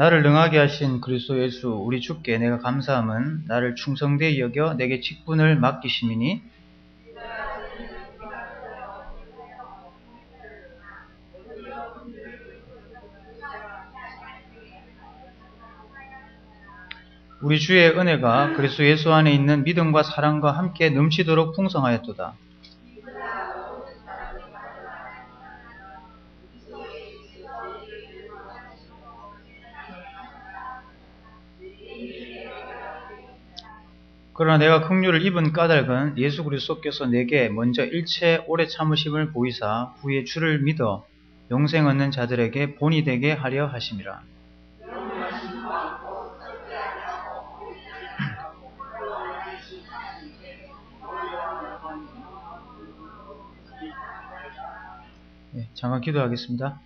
나를 능하게 하신 그리스도 예수 우리 주께 내가 감사함은 나를 충성되이 여겨 내게 직분을 맡기심이니 우리 주의 은혜가 그리스도 예수 안에 있는 믿음과 사랑과 함께 넘치도록 풍성하였도다. 그러나 내가 긍휼을 입은 까닭은 예수 그리스도께서 내게 먼저 일체 오래 참으심을 보이사 후에 주를 믿어 영생 얻는 자들에게 본이 되게 하려 하심이라. 잠깐 기도하겠습니다.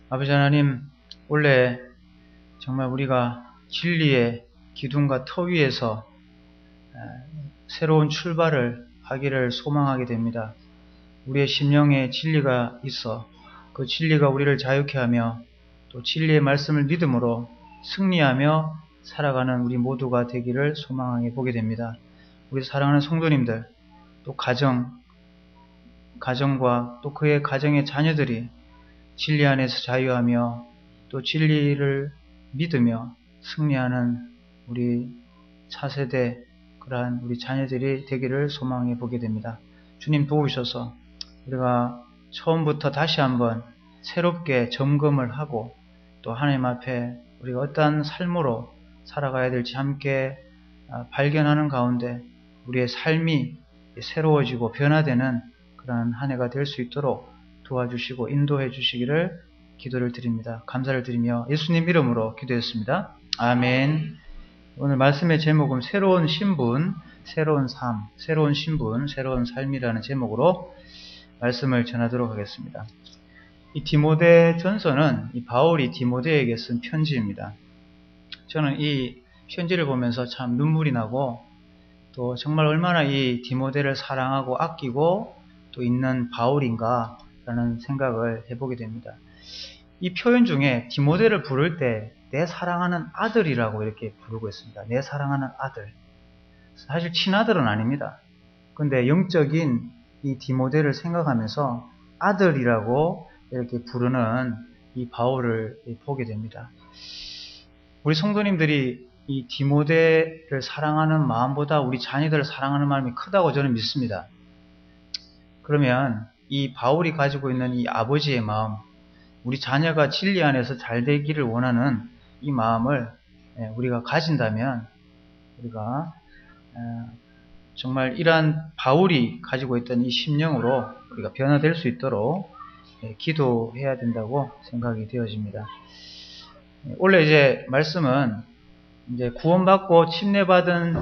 아버지 하나님, 원래 정말 우리가 진리의 기둥과 터 위에서 새로운 출발을 하기를 소망하게 됩니다. 우리의 심령에 진리가 있어 그 진리가 우리를 자유케 하며 또 진리의 말씀을 믿음으로 승리하며 살아가는 우리 모두가 되기를 소망하게 보게 됩니다. 우리 사랑하는 성도님들, 또 가정과 또 그의 가정의 자녀들이 진리 안에서 자유하며 또 진리를 믿으며 승리하는 우리 차세대 그러한 우리 자녀들이 되기를 소망해 보게 됩니다. 주님 도우셔서 우리가 처음부터 다시 한번 새롭게 점검을 하고 또 하나님 앞에 우리가 어떠한 삶으로 살아가야 될지 함께 발견하는 가운데 우리의 삶이 새로워지고 변화되는 그러한 한 해가 될 수 있도록 도와주시고 인도해 주시기를 기도를 드립니다. 감사를 드리며 예수님 이름으로 기도했습니다. 아멘. 오늘 말씀의 제목은 새로운 신분, 새로운 삶, 새로운 신분, 새로운 삶이라는 제목으로 말씀을 전하도록 하겠습니다. 이 디모데 전서는 이 바울이 디모데에게 쓴 편지입니다. 저는 이 편지를 보면서 참 눈물이 나고 또 정말 얼마나 이 디모데를 사랑하고 아끼고 또 있는 바울인가 라는 생각을 해보게 됩니다. 이 표현 중에 디모데를 부를 때 내 사랑하는 아들이라고 이렇게 부르고 있습니다. 내 사랑하는 아들. 사실 친아들은 아닙니다. 근데 영적인 이 디모데를 생각하면서 아들이라고 이렇게 부르는 이 바울을 보게 됩니다. 우리 성도님들이 이 디모데를 사랑하는 마음보다 우리 자녀들을 사랑하는 마음이 크다고 저는 믿습니다. 그러면 이 바울이 가지고 있는 이 아버지의 마음, 우리 자녀가 진리 안에서 잘 되기를 원하는 이 마음을 우리가 가진다면 우리가 정말 이러한 바울이 가지고 있던 이 심령으로 우리가 변화될 수 있도록 기도해야 된다고 생각이 되어집니다. 원래 이제 말씀은 이제 구원받고 침례받은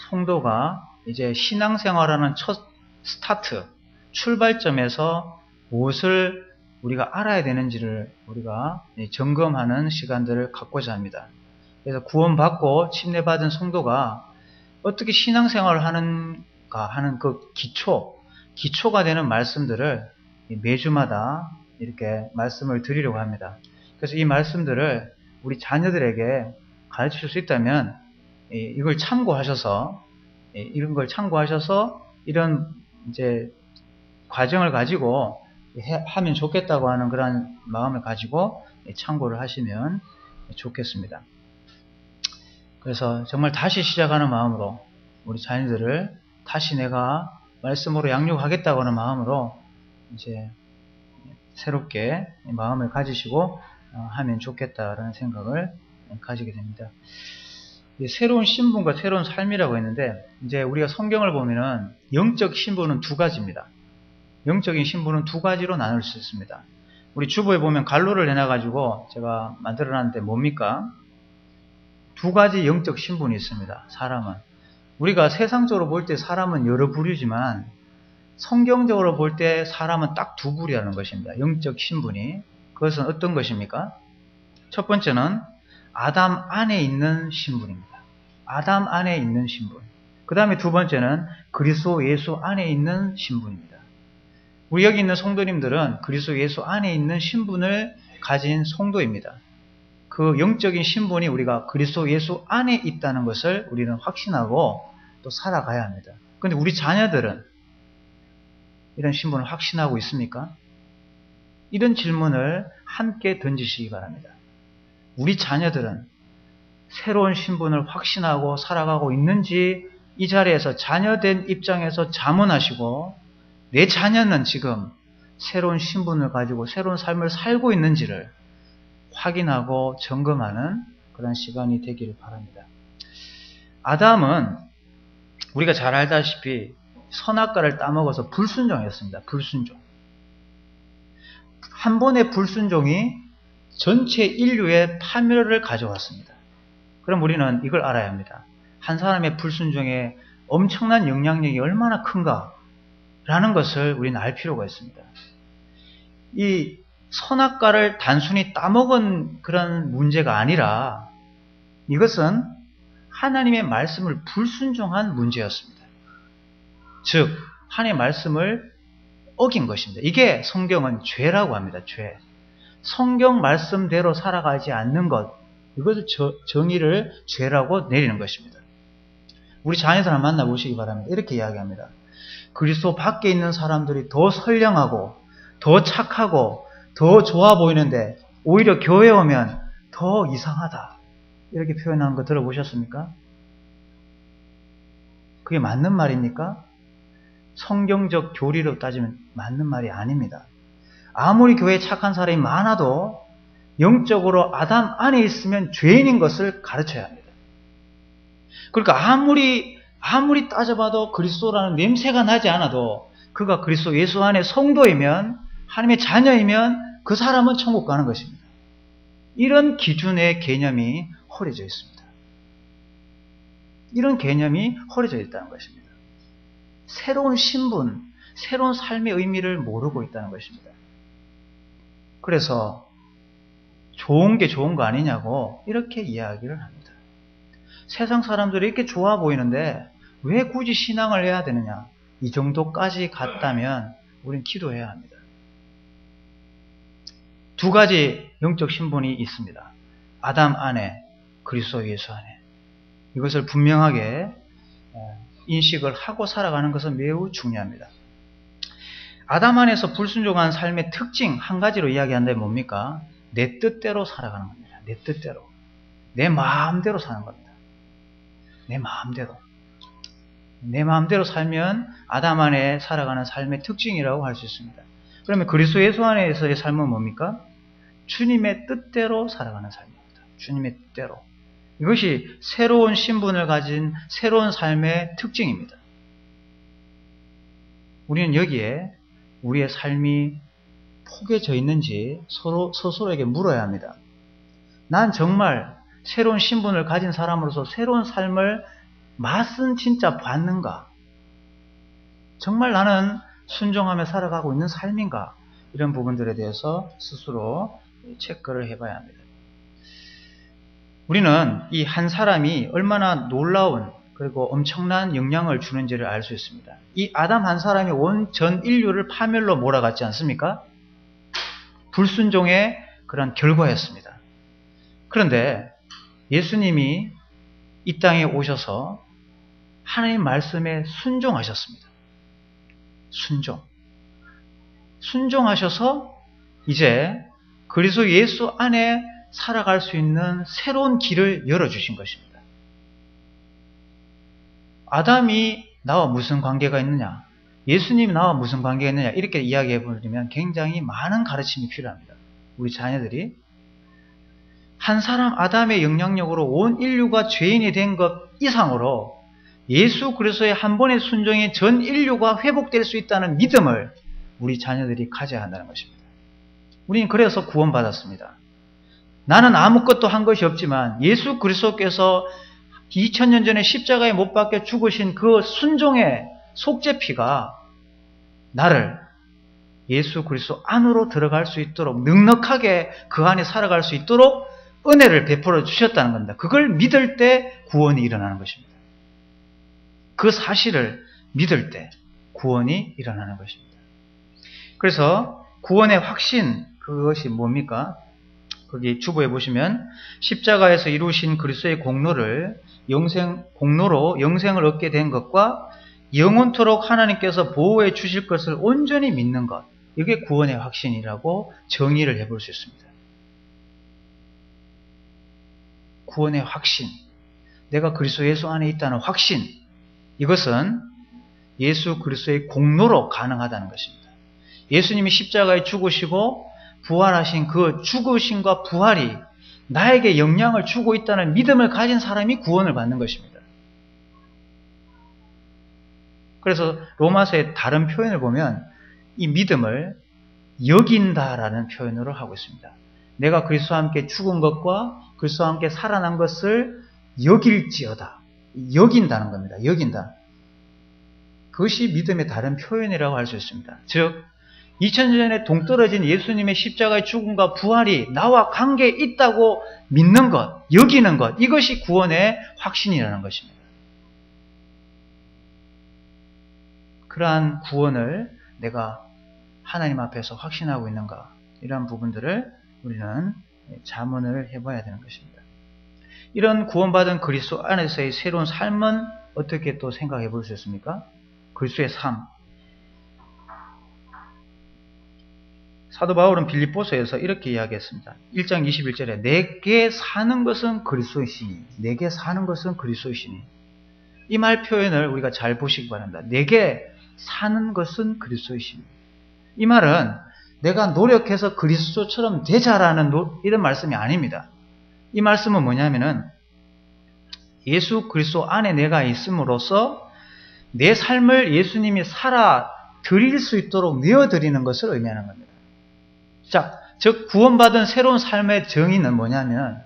성도가 이제 신앙생활하는 첫 스타트, 출발점에서 무엇을 우리가 알아야 되는지를 우리가 점검하는 시간들을 갖고자 합니다. 그래서 구원받고 침례받은 성도가 어떻게 신앙생활을 하는가 하는 그 기초가 되는 말씀들을 매주마다 이렇게 말씀을 드리려고 합니다. 그래서 이 말씀들을 우리 자녀들에게 가르칠 수 있다면 이걸 참고하셔서 이런 걸 참고하셔서 이런 이제 과정을 가지고 하면 좋겠다고 하는 그런 마음을 가지고 참고를 하시면 좋겠습니다. 그래서 정말 다시 시작하는 마음으로 우리 자녀들을 다시 내가 말씀으로 양육하겠다고 하는 마음으로 이제 새롭게 마음을 가지시고 하면 좋겠다라는 생각을 가지게 됩니다. 새로운 신분과 새로운 삶이라고 했는데 이제 우리가 성경을 보면은 영적 신분은 두 가지입니다. 영적인 신분은 두 가지로 나눌 수 있습니다. 우리 주보에 보면 갈로를 해놔가지고 제가 만들어놨는데 뭡니까? 두 가지 영적 신분이 있습니다. 사람은. 우리가 세상적으로 볼 때 사람은 여러 부류지만 성경적으로 볼 때 사람은 딱 두 부류라는 것입니다. 영적 신분이. 그것은 어떤 것입니까? 첫 번째는 아담 안에 있는 신분입니다. 아담 안에 있는 신분. 그 다음에 두 번째는 그리스도 예수 안에 있는 신분입니다. 우리 여기 있는 성도님들은 그리스도 예수 안에 있는 신분을 가진 성도입니다. 그 영적인 신분이 우리가 그리스도 예수 안에 있다는 것을 우리는 확신하고 또 살아가야 합니다. 그런데 우리 자녀들은 이런 신분을 확신하고 있습니까? 이런 질문을 함께 던지시기 바랍니다. 우리 자녀들은 새로운 신분을 확신하고 살아가고 있는지 이 자리에서 자녀된 입장에서 자문하시고 내 자녀는 지금 새로운 신분을 가지고 새로운 삶을 살고 있는지를 확인하고 점검하는 그런 시간이 되기를 바랍니다. 아담은 우리가 잘 알다시피 선악과를 따먹어서 불순종했습니다. 불순종. 한 번의 불순종이 전체 인류의 파멸을 가져왔습니다. 그럼 우리는 이걸 알아야 합니다. 한 사람의 불순종에 엄청난 영향력이 얼마나 큰가 라는 것을 우리는 알 필요가 있습니다. 이 선악과를 단순히 따먹은 그런 문제가 아니라 이것은 하나님의 말씀을 불순종한 문제였습니다. 즉 하나님의 말씀을 어긴 것입니다. 이게 성경은 죄라고 합니다. 죄. 성경 말씀대로 살아가지 않는 것, 이것을 정의를 죄라고 내리는 것입니다. 우리 자녀들 한번 만나보시기 바랍니다. 이렇게 이야기합니다. 그리스도 밖에 있는 사람들이 더 선량하고 더 착하고 더 좋아 보이는데 오히려 교회에 오면 더 이상하다. 이렇게 표현하는 거 들어보셨습니까? 그게 맞는 말입니까? 성경적 교리로 따지면 맞는 말이 아닙니다. 아무리 교회에 착한 사람이 많아도 영적으로 아담 안에 있으면 죄인인 것을 가르쳐야 합니다. 그러니까 아무리 따져봐도 그리스도라는 냄새가 나지 않아도 그가 그리스도 예수 안에 성도이면 하나님의 자녀이면 그 사람은 천국 가는 것입니다. 이런 기준의 개념이 허려져 있습니다. 이런 개념이 허려져 있다는 것입니다. 새로운 신분, 새로운 삶의 의미를 모르고 있다는 것입니다. 그래서 좋은 게 좋은 거 아니냐고 이렇게 이야기를 합니다. 세상 사람들이 이렇게 좋아 보이는데 왜 굳이 신앙을 해야 되느냐? 이 정도까지 갔다면 우리는 기도해야 합니다. 두 가지 영적 신분이 있습니다. 아담 안에, 그리스도 예수 안에. 이것을 분명하게 인식을 하고 살아가는 것은 매우 중요합니다. 아담 안에서 불순종한 삶의 특징 한 가지로 이야기한다면 뭡니까? 내 뜻대로 살아가는 겁니다. 내 뜻대로. 내 마음대로 사는 겁니다. 내 마음대로. 내 마음대로 살면 아담 안에 살아가는 삶의 특징이라고 할 수 있습니다. 그러면 그리스도 예수 안에서의 삶은 뭡니까? 주님의 뜻대로 살아가는 삶입니다. 주님의 뜻대로. 이것이 새로운 신분을 가진 새로운 삶의 특징입니다. 우리는 여기에 우리의 삶이 포개져 있는지 스스로에게 물어야 합니다. 난 정말 새로운 신분을 가진 사람으로서 새로운 삶을 맛은 진짜 봤는가? 정말 나는 순종하며 살아가고 있는 삶인가? 이런 부분들에 대해서 스스로 체크를 해봐야 합니다. 우리는 이 한 사람이 얼마나 놀라운 그리고 엄청난 영향을 주는지를 알 수 있습니다. 이 아담 한 사람이 온 전 인류를 파멸로 몰아갔지 않습니까? 불순종의 그런 결과였습니다. 그런데 예수님이 이 땅에 오셔서 하나님 말씀에 순종하셨습니다. 순종하셔서 이제 그리스도 예수 안에 살아갈 수 있는 새로운 길을 열어주신 것입니다. 아담이 나와 무슨 관계가 있느냐? 예수님이 나와 무슨 관계가 있느냐? 이렇게 이야기해 보면 굉장히 많은 가르침이 필요합니다. 우리 자녀들이 한 사람 아담의 영향력으로 온 인류가 죄인이 된 것 이상으로 예수 그리스도의 한 번의 순종에 전 인류가 회복될 수 있다는 믿음을 우리 자녀들이 가져야 한다는 것입니다. 우리는 그래서 구원받았습니다. 나는 아무것도 한 것이 없지만 예수 그리스도께서 2000년 전에 십자가에 못 박혀 죽으신 그 순종의 속죄피가 나를 예수 그리스도 안으로 들어갈 수 있도록 넉넉하게 그 안에 살아갈 수 있도록 은혜를 베풀어 주셨다는 겁니다. 그걸 믿을 때 구원이 일어나는 것입니다. 그 사실을 믿을 때 구원이 일어나는 것입니다. 그래서 구원의 확신, 그것이 뭡니까? 거기 주보에 보시면 십자가에서 이루신 그리스도의 공로로 영생을 얻게 된 것과 영원토록 하나님께서 보호해 주실 것을 온전히 믿는 것, 이게 구원의 확신이라고 정의를 해볼 수 있습니다. 구원의 확신, 내가 그리스도 예수 안에 있다는 확신, 이것은 예수 그리스도의 공로로 가능하다는 것입니다. 예수님이 십자가에 죽으시고 부활하신 그 죽으심과 부활이 나에게 영향을 주고 있다는 믿음을 가진 사람이 구원을 받는 것입니다. 그래서 로마서의 다른 표현을 보면 이 믿음을 여긴다라는 표현으로 하고 있습니다. 내가 그리스도와 함께 죽은 것과 그리스도와 함께 살아난 것을 여길지어다. 여긴다는 겁니다. 여긴다. 그것이 믿음의 다른 표현이라고 할 수 있습니다. 즉 2000년 전에 동떨어진 예수님의 십자가의 죽음과 부활이 나와 관계에 있다고 믿는 것, 여기는 것, 이것이 구원의 확신이라는 것입니다. 그러한 구원을 내가 하나님 앞에서 확신하고 있는가, 이러한 부분들을 우리는 자문을 해봐야 되는 것입니다. 이런 구원받은 그리스도 안에서의 새로운 삶은 어떻게 또 생각해 볼 수 있습니까? 그리스도의 삶. 사도 바울은 빌립보서에서 이렇게 이야기했습니다. 1장 21절에 내게 사는 것은 그리스도이시니, 내게 사는 것은 그리스도이시니. 이 말 표현을 우리가 잘 보시기 바랍니다. 내게 사는 것은 그리스도이시니. 이 말은 내가 노력해서 그리스도처럼 되자라는 이런 말씀이 아닙니다. 이 말씀은 뭐냐면은 예수 그리스도 안에 내가 있음으로써 내 삶을 예수님이 살아 드릴 수 있도록 내어드리는 것을 의미하는 겁니다. 자, 즉 구원받은 새로운 삶의 정의는 뭐냐면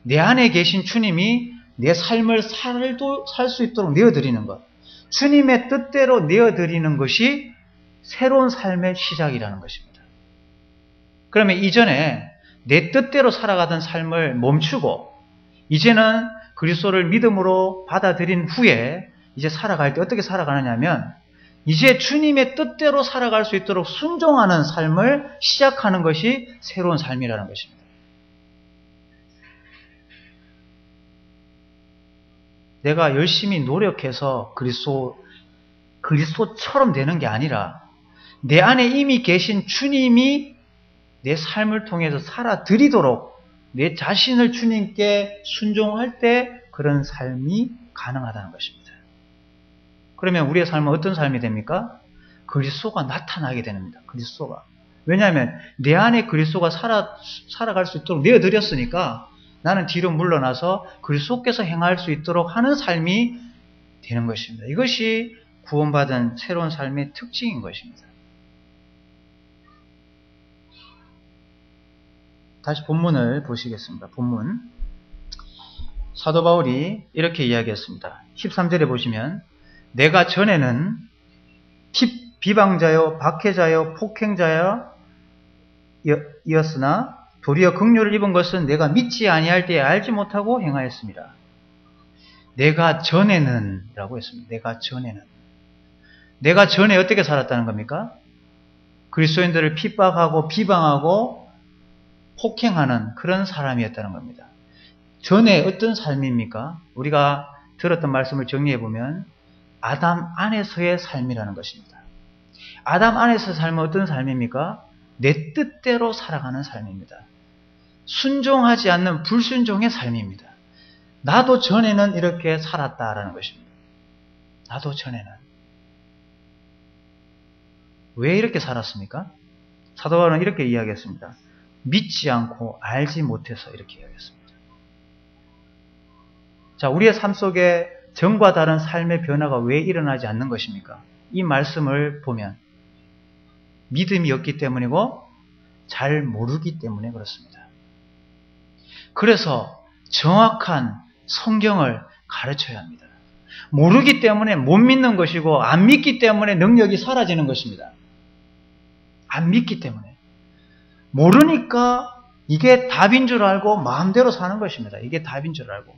내 안에 계신 주님이 내 삶을 살 수 있도록 내어드리는 것, 주님의 뜻대로 내어드리는 것이 새로운 삶의 시작이라는 것입니다. 그러면 이전에 내 뜻대로 살아가던 삶을 멈추고 이제는 그리스도를 믿음으로 받아들인 후에 이제 살아갈 때 어떻게 살아가느냐 하면 이제 주님의 뜻대로 살아갈 수 있도록 순종하는 삶을 시작하는 것이 새로운 삶이라는 것입니다. 내가 열심히 노력해서 그리스도처럼 되는 게 아니라 내 안에 이미 계신 주님이 내 삶을 통해서 살아드리도록 내 자신을 주님께 순종할 때 그런 삶이 가능하다는 것입니다. 그러면 우리의 삶은 어떤 삶이 됩니까? 그리스도가 나타나게 됩니다. 그리스도가. 왜냐하면 내 안에 그리스도가 살아갈 수 있도록 내어드렸으니까 나는 뒤로 물러나서 그리스도께서 행할 수 있도록 하는 삶이 되는 것입니다. 이것이 구원받은 새로운 삶의 특징인 것입니다. 다시 본문을 보시겠습니다. 본문. 사도 바울이 이렇게 이야기했습니다. 13절에 보시면 내가 전에는 비방자요 박해자요 폭행자요 이었으나 도리어 긍휼을 입은 것은 내가 믿지 아니할 때에 알지 못하고 행하였습니다. 내가 전에는 라고 했습니다. 내가 전에는. 내가 전에 어떻게 살았다는 겁니까? 그리스도인들을 핍박하고 비방하고 폭행하는 그런 사람이었다는 겁니다. 전에 어떤 삶입니까? 우리가 들었던 말씀을 정리해보면 아담 안에서의 삶이라는 것입니다. 아담 안에서의 삶은 어떤 삶입니까? 내 뜻대로 살아가는 삶입니다. 순종하지 않는 불순종의 삶입니다. 나도 전에는 이렇게 살았다라는 것입니다. 나도 전에는. 왜 이렇게 살았습니까? 사도 바울은 이렇게 이야기했습니다. 믿지 않고 알지 못해서 이렇게 이야기했습니다. 자, 우리의 삶 속에 전과 다른 삶의 변화가 왜 일어나지 않는 것입니까? 이 말씀을 보면 믿음이 없기 때문이고 잘 모르기 때문에 그렇습니다. 그래서 정확한 성경을 가르쳐야 합니다. 모르기 때문에 못 믿는 것이고 안 믿기 때문에 능력이 사라지는 것입니다. 안 믿기 때문에. 모르니까 이게 답인 줄 알고 마음대로 사는 것입니다. 이게 답인 줄 알고.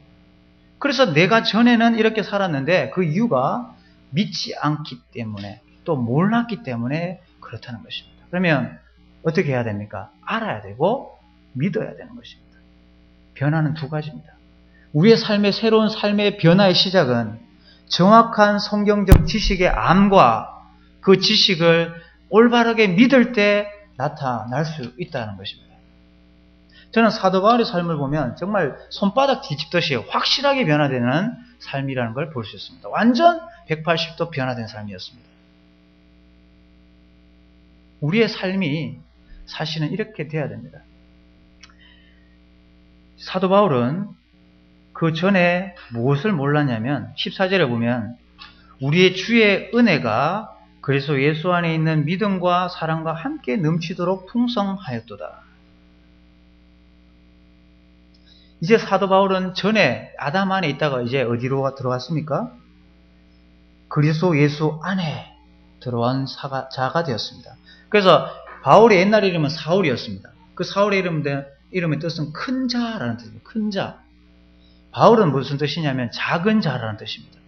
그래서 내가 전에는 이렇게 살았는데 그 이유가 믿지 않기 때문에 또 몰랐기 때문에 그렇다는 것입니다. 그러면 어떻게 해야 됩니까? 알아야 되고 믿어야 되는 것입니다. 변화는 두 가지입니다. 우리의 삶의 새로운 삶의 변화의 시작은 정확한 성경적 지식의 암과 그 지식을 올바르게 믿을 때 나타날 수 있다는 것입니다. 저는 사도 바울의 삶을 보면 정말 손바닥 뒤집듯이 확실하게 변화되는 삶이라는 걸 볼 수 있습니다. 완전 180도 변화된 삶이었습니다. 우리의 삶이 사실은 이렇게 돼야 됩니다. 사도 바울은 그 전에 무엇을 몰랐냐면 14절에 보면 우리의 주의 은혜가 그리스도 예수 안에 있는 믿음과 사랑과 함께 넘치도록 풍성하였도다. 이제 사도 바울은 전에 아담 안에 있다가 이제 어디로 들어갔습니까? 그리스도 예수 안에 들어온 자가 되었습니다. 그래서 바울의 옛날 이름은 사울이었습니다. 그 사울의 이름의 뜻은 큰 자라는 뜻입니다. 큰 자. 바울은 무슨 뜻이냐면 작은 자라는 뜻입니다.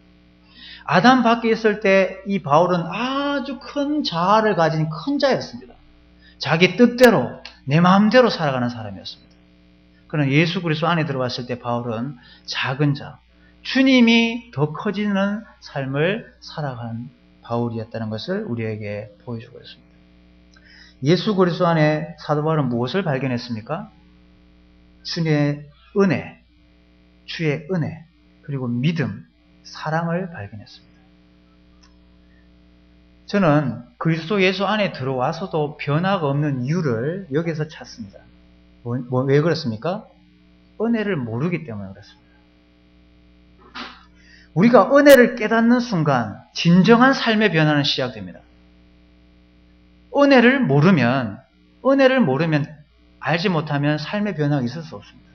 아담 밖에 있을 때 이 바울은 아주 큰 자아를 가진 큰 자였습니다. 자기 뜻대로 내 마음대로 살아가는 사람이었습니다. 그러나 예수 그리스도 안에 들어왔을 때 바울은 작은 자, 주님이 더 커지는 삶을 살아가는 바울이었다는 것을 우리에게 보여주고 있습니다. 예수 그리스도 안에 사도 바울은 무엇을 발견했습니까? 주의 은혜, 주의 은혜, 그리고 믿음, 사랑을 발견했습니다. 저는 그리스도 예수 안에 들어와서도 변화가 없는 이유를 여기서 찾습니다. 왜 그렇습니까? 은혜를 모르기 때문에 그렇습니다. 우리가 은혜를 깨닫는 순간 진정한 삶의 변화는 시작됩니다. 은혜를 모르면 알지 못하면 삶의 변화가 있을 수 없습니다.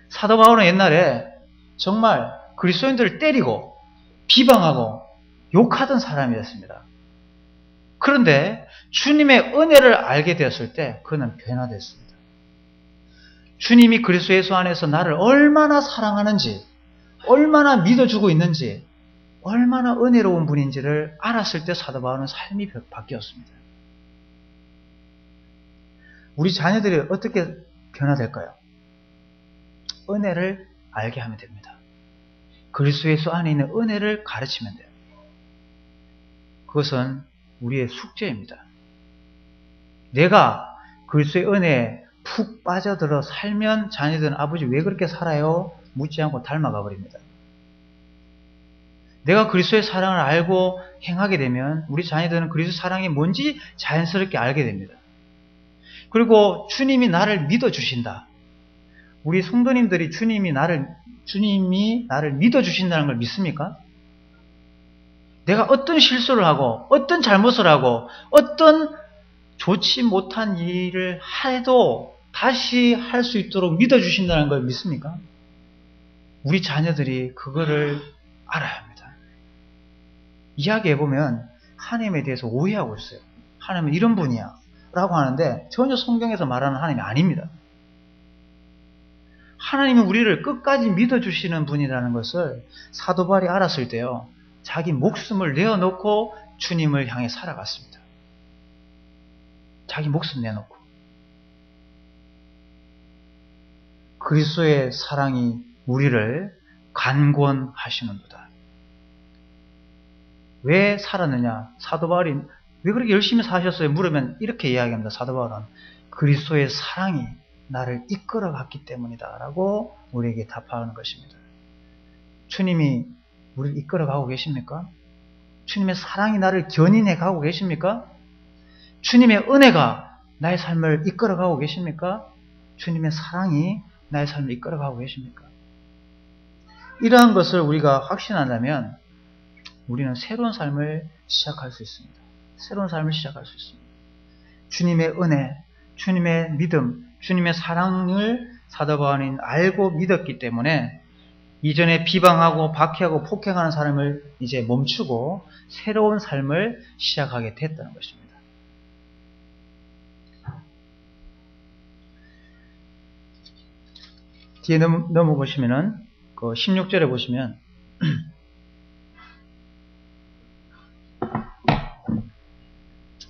사도 바울은 옛날에 정말 그리스도인들을 때리고 비방하고 욕하던 사람이었습니다. 그런데 주님의 은혜를 알게 되었을 때 그는 변화됐습니다. 주님이 그리스도 예수 안에서 나를 얼마나 사랑하는지, 얼마나 믿어주고 있는지, 얼마나 은혜로운 분인지를 알았을 때 사도 바울은 삶이 바뀌었습니다. 우리 자녀들이 어떻게 변화될까요? 은혜를 알게 하면 됩니다. 그리스도 예수 안에 있는 은혜를 가르치면 돼요. 그것은 우리의 숙제입니다. 내가 그리스도의 은혜에 푹 빠져들어 살면 자녀들은 아버지 왜 그렇게 살아요? 묻지 않고 닮아가 버립니다. 내가 그리스도의 사랑을 알고 행하게 되면 우리 자녀들은 그리스도의 사랑이 뭔지 자연스럽게 알게 됩니다. 그리고 주님이 나를 믿어주신다. 우리 성도님들이 주님이 나를 믿어주신다는 걸 믿습니까? 내가 어떤 실수를 하고 어떤 잘못을 하고 어떤 좋지 못한 일을 해도 다시 할 수 있도록 믿어주신다는 걸 믿습니까? 우리 자녀들이 그거를 알아야 합니다. 이야기해보면 하나님에 대해서 오해하고 있어요. 하나님은 이런 분이야 라고 하는데 전혀 성경에서 말하는 하나님이 아닙니다. 하나님은 우리를 끝까지 믿어주시는 분이라는 것을 사도 바울이 알았을 때요. 자기 목숨을 내어놓고 주님을 향해 살아갔습니다. 자기 목숨 내놓고. 그리스도의 사랑이 우리를 간권하시는도다. 왜 살았느냐? 사도 바울이 왜 그렇게 열심히 사셨어요? 물으면 이렇게 이야기합니다. 사도 바울은 그리스도의 사랑이 나를 이끌어갔기 때문이다 라고 우리에게 답하는 것입니다. 주님이 우리를 이끌어가고 계십니까? 주님의 사랑이 나를 견인해 가고 계십니까? 주님의 은혜가 나의 삶을 이끌어가고 계십니까? 주님의 사랑이 나의 삶을 이끌어가고 계십니까? 이러한 것을 우리가 확신한다면 우리는 새로운 삶을 시작할 수 있습니다. 새로운 삶을 시작할 수 있습니다. 주님의 은혜, 주님의 믿음, 주님의 사랑을 사도 바울은 알고 믿었기 때문에 이전에 비방하고 박해하고 폭행하는 사람을 이제 멈추고 새로운 삶을 시작하게 됐다는 것입니다. 뒤에 넘어보시면은 그 16절에 보시면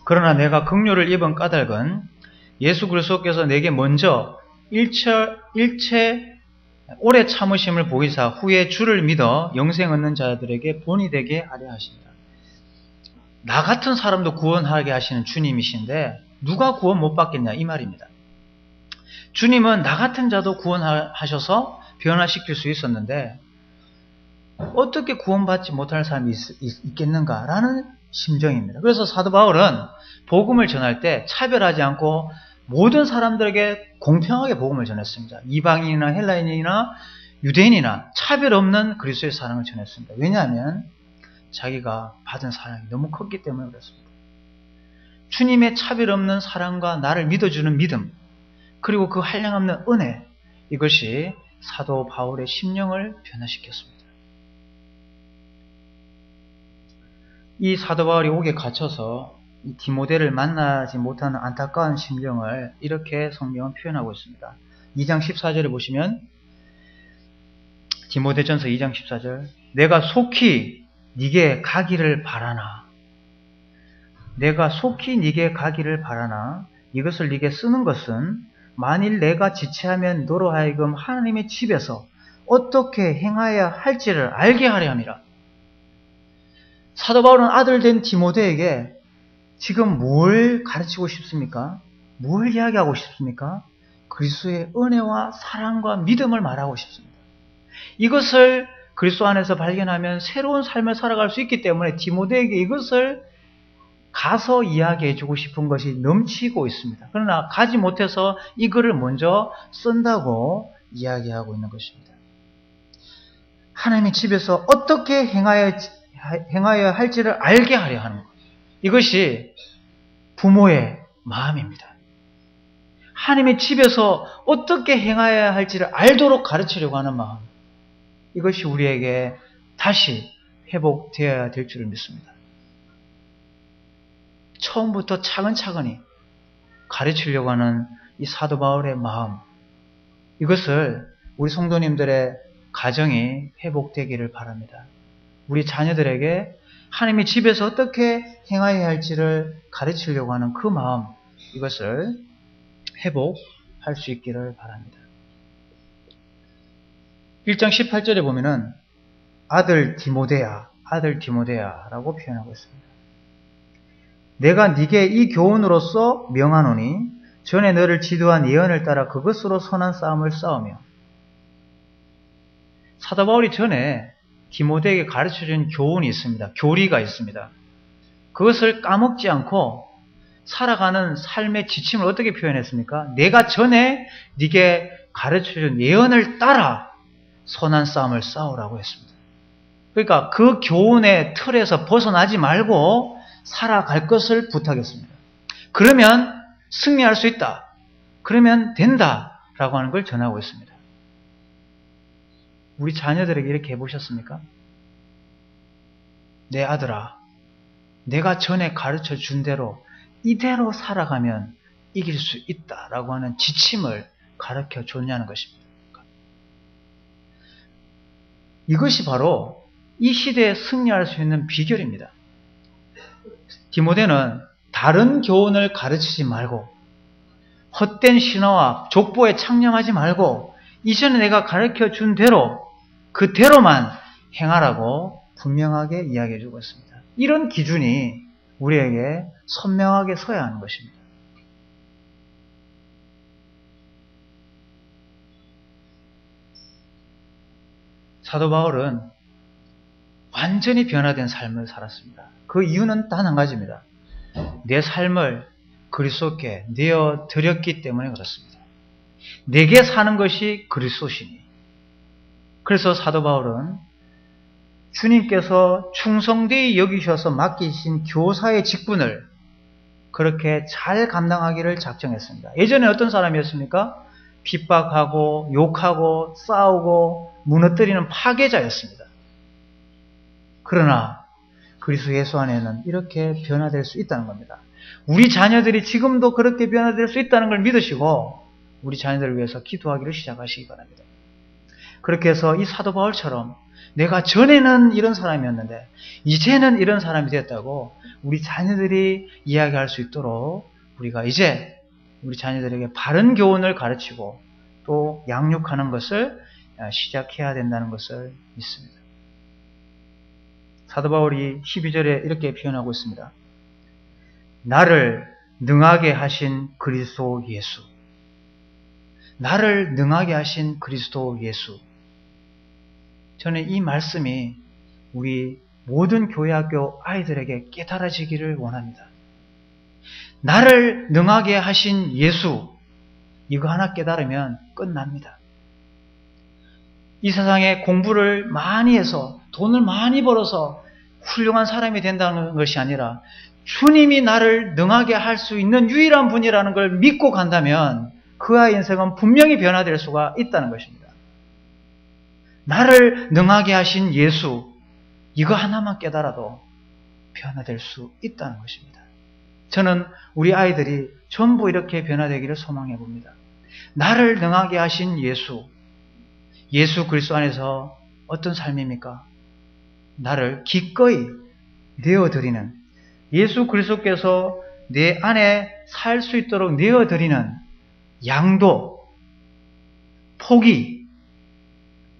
그러나 내가 긍휼을 입은 까닭은 예수 그리스도께서 내게 먼저 일체 오래 참으심을 보이사 후에 주를 믿어 영생 얻는 자들에게 본이 되게 하려 하십니다. 나 같은 사람도 구원하게 하시는 주님이신데 누가 구원 못 받겠냐 이 말입니다. 주님은 나 같은 자도 구원하셔서 변화시킬 수 있었는데 어떻게 구원받지 못할 사람이 있겠는가라는 심정입니다. 그래서 사도 바울은 복음을 전할 때 차별하지 않고 모든 사람들에게 공평하게 복음을 전했습니다. 이방인이나 헬라인이나 유대인이나 차별 없는 그리스도의 사랑을 전했습니다. 왜냐하면 자기가 받은 사랑이 너무 컸기 때문에 그렇습니다. 주님의 차별 없는 사랑과 나를 믿어주는 믿음, 그리고 그 한량없는 은혜, 이것이 사도 바울의 심령을 변화시켰습니다. 이 사도 바울이 옥에 갇혀서 디모데를 만나지 못하는 안타까운 심정을 이렇게 성경은 표현하고 있습니다. 2장 14절에 보시면 디모데전서 2장 14절 내가 속히 네게 가기를 바라나 내가 속히 네게 가기를 바라나 이것을 네게 쓰는 것은 만일 내가 지체하면 너로 하여금 하나님의 집에서 어떻게 행하여야 할지를 알게 하려 함이라. 사도 바울은 아들 된 디모데에게 지금 뭘 가르치고 싶습니까? 뭘 이야기하고 싶습니까? 그리스도의 은혜와 사랑과 믿음을 말하고 싶습니다. 이것을 그리스도 안에서 발견하면 새로운 삶을 살아갈 수 있기 때문에 디모데에게 이것을 가서 이야기해주고 싶은 것이 넘치고 있습니다. 그러나 가지 못해서 이 글을 먼저 쓴다고 이야기하고 있는 것입니다. 하나님의 집에서 어떻게 행하여야 할지를 알게 하려 하는 것. 이것이 부모의 마음입니다. 하나님의 집에서 어떻게 행하여야 할지를 알도록 가르치려고 하는 마음. 이것이 우리에게 다시 회복되어야 될 줄을 믿습니다. 처음부터 차근차근히 가르치려고 하는 이 사도 바울의 마음, 이것을 우리 성도님들의 가정이 회복되기를 바랍니다. 우리 자녀들에게 하나님의 집에서 어떻게 행하여야 할지를 가르치려고 하는 그 마음, 이것을 회복할 수 있기를 바랍니다. 1장 18절에 보면은 아들 디모데야 라고 표현하고 있습니다. 내가 네게 이 교훈으로서 명하노니 전에 너를 지도한 예언을 따라 그것으로 선한 싸움을 싸우며. 사도 바울이 전에 디모데에게 가르쳐준 교훈이 있습니다. 교리가 있습니다. 그것을 까먹지 않고 살아가는 삶의 지침을 어떻게 표현했습니까? 내가 전에 네게 가르쳐준 예언을 따라 선한 싸움을 싸우라고 했습니다. 그러니까 그 교훈의 틀에서 벗어나지 말고 살아갈 것을 부탁했습니다. 그러면 승리할 수 있다. 그러면 된다라고 하는 걸 전하고 있습니다. 우리 자녀들에게 이렇게 해보셨습니까? 내 아들아, 내가 전에 가르쳐 준 대로 이대로 살아가면 이길 수 있다라고 하는 지침을 가르쳐 줬냐는 것입니다. 이것이 바로 이 시대에 승리할 수 있는 비결입니다. 디모데는 다른 교훈을 가르치지 말고 헛된 신화와 족보에 창념하지 말고 이전에 내가 가르쳐 준 대로 그대로만 행하라고 분명하게 이야기해 주고 있습니다. 이런 기준이 우리에게 선명하게 서야 하는 것입니다. 사도 바울은 완전히 변화된 삶을 살았습니다. 그 이유는 단 한 가지입니다. 내 삶을 그리스도께 내어 드렸기 때문에 그렇습니다. 내게 사는 것이 그리스도시니. 그래서 사도 바울은 주님께서 충성되이 여기셔서 맡기신 교사의 직분을 그렇게 잘 감당하기를 작정했습니다. 예전에 어떤 사람이었습니까? 핍박하고 욕하고 싸우고 무너뜨리는 파괴자였습니다. 그러나 그리스도 예수 안에는 이렇게 변화될 수 있다는 겁니다. 우리 자녀들이 지금도 그렇게 변화될 수 있다는 걸 믿으시고 우리 자녀들을 위해서 기도하기를 시작하시기 바랍니다. 그렇게 해서 이 사도 바울처럼 내가 전에는 이런 사람이었는데 이제는 이런 사람이 됐다고 우리 자녀들이 이야기할 수 있도록 우리가 이제 우리 자녀들에게 바른 교훈을 가르치고 또 양육하는 것을 시작해야 된다는 것을 믿습니다. 사도 바울이 12절에 이렇게 표현하고 있습니다. 나를 능하게 하신 그리스도 예수. 나를 능하게 하신 그리스도 예수. 저는 이 말씀이 우리 모든 교회학교 아이들에게 깨달아지기를 원합니다. 나를 능하게 하신 예수, 이거 하나 깨달으면 끝납니다. 이 세상에 공부를 많이 해서 돈을 많이 벌어서 훌륭한 사람이 된다는 것이 아니라 주님이 나를 능하게 할 수 있는 유일한 분이라는 걸 믿고 간다면 그 아이의 인생은 분명히 변화될 수가 있다는 것입니다. 나를 능하게 하신 예수, 이거 하나만 깨달아도 변화될 수 있다는 것입니다. 저는 우리 아이들이 전부 이렇게 변화되기를 소망해 봅니다. 나를 능하게 하신 예수, 예수 그리스도 안에서 어떤 삶입니까? 나를 기꺼이 내어드리는, 예수 그리스도께서 내 안에 살 수 있도록 내어드리는 양도, 포기,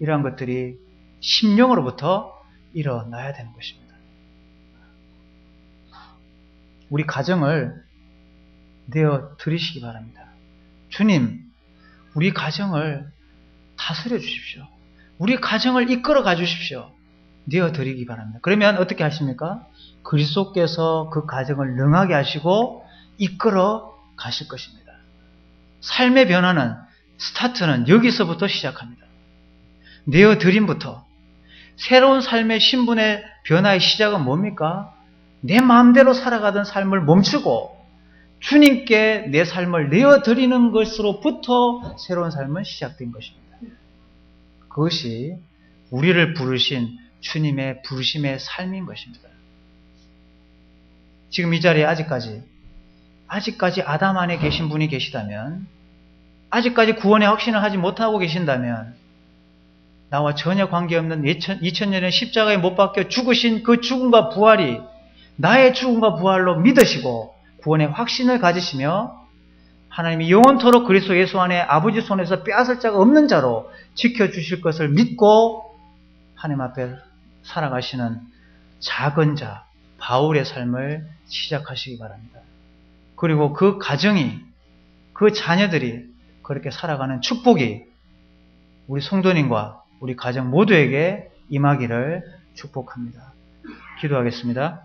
이러한 것들이 심령으로부터 일어나야 되는 것입니다. 우리 가정을 내어드리시기 바랍니다. 주님, 우리 가정을 다스려 주십시오. 우리 가정을 이끌어 가 주십시오. 내어드리기 바랍니다. 그러면 어떻게 하십니까? 그리스도께서 그 가정을 능하게 하시고 이끌어 가실 것입니다. 삶의 변화는, 스타트는 여기서부터 시작합니다. 내어드림부터. 새로운 삶의 신분의 변화의 시작은 뭡니까? 내 마음대로 살아가던 삶을 멈추고 주님께 내 삶을 내어드리는 것으로부터 새로운 삶은 시작된 것입니다. 그것이 우리를 부르신 주님의 부르심의 삶인 것입니다. 지금 이 자리에 아직까지 아담 안에 계신 분이 계시다면, 아직까지 구원의 확신을 하지 못하고 계신다면, 나와 전혀 관계없는 2000년의 십자가에 못 박혀 죽으신 그 죽음과 부활이 나의 죽음과 부활로 믿으시고 구원의 확신을 가지시며 하나님이 영원토록 그리스도 예수 안에 아버지 손에서 빼앗을 자가 없는 자로 지켜주실 것을 믿고 하나님 앞에 살아가시는 작은 자, 바울의 삶을 시작하시기 바랍니다. 그리고 그 가정이, 그 자녀들이 그렇게 살아가는 축복이 우리 성도님과 우리 가정 모두에게 임하기를 축복합니다. 기도하겠습니다.